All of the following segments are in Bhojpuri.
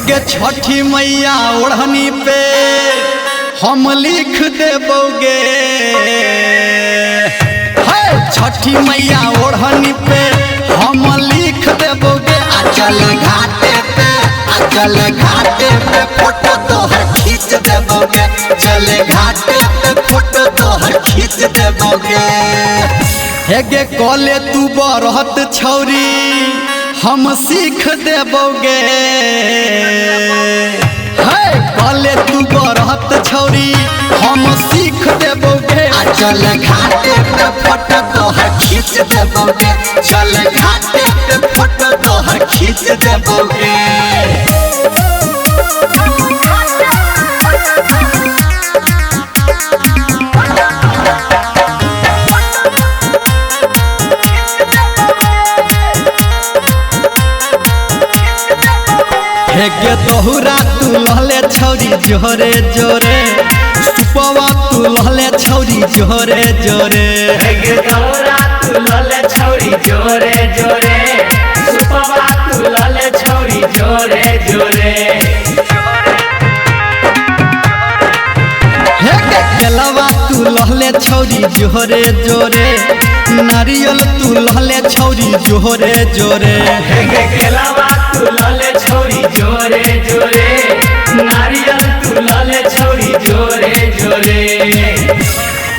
के छठी मैया ओढ़नी पे हम लिख देबोगे। छठी मैया ओढ़नी पे हम लिख देबोगे। चल घाटे पे फोटो तोहर खींच देबोगे। चल घाटे पे फोटो तोहर खींच देबोगे। हेगे कॉले तू बरहत छौरी हम सीख देबोगे। कॉले तू बरहत छौरी हम सीख देबोगे। चल घाटे पे फोटो तोहर खींच देबोगे। चल घाटे पे फोटो तोहर खींच देबोगे। हेगे तोहरा तू लहले छौरी जोरे जोरे। सुपवा तू लहले छौरी जोरे जोरे। हेगे तोहरा तू लहले छौरी जोरे जोरे। सुपवा तू लहले छौरी जोरे जोरे। हेगे केलवा तू लहले छौरी जोरे जोरे। नारियल तू लहले छौरी जोरे जोरे। हेगे केलवा तू लहले छौरी जोरे जोरे। नारियल तू लहले छौरी जोरे जोरे।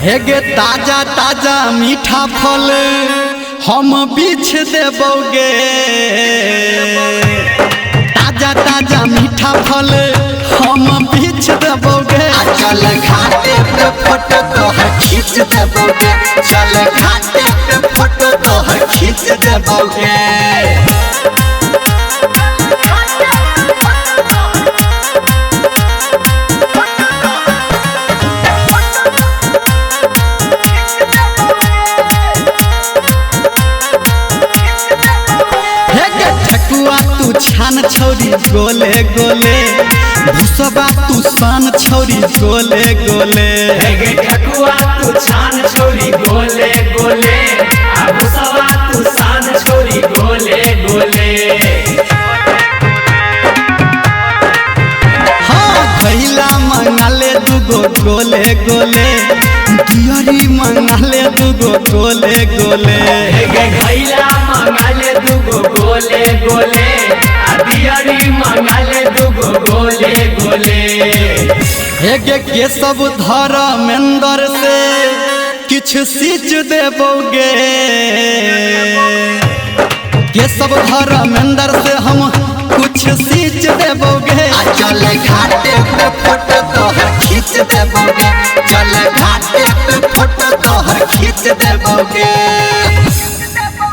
हेगे ताजा ताजा मीठा फल हम बीछ देबोगे। ताजा ताजा मीठा फल हम बीछ देबोगे। चल घाटे पे फोटो तोहर खींच देबोगे। चल घाटे पे फोटो तोहर खींच देबोगे। तू छान छौरी गोले गोले। भूसबा तू सान छौरी गोले गोले। हेगे ठकुआ तू छान छौरी गोले गोले। भूसबा तू सान छौरी गोले गोले। हाँ खैला मंगाले दुगो गोले गोले। दियरी मंगाले दुगो गोले गोले। हेगे खैला मंगाले दुगो गोले गोले। दियरी मंगाले दुगो गोले गोले। हेगे केशव धर्मेंद्र से किछ सींच देबोगे। केशव धर्मेंद्र से हम कुछ सींच देबोगे। चल घाटे पे फोटो तोहर खींच देबोगे। चल घाटे पे फोटो तोहर खींच देबोगे।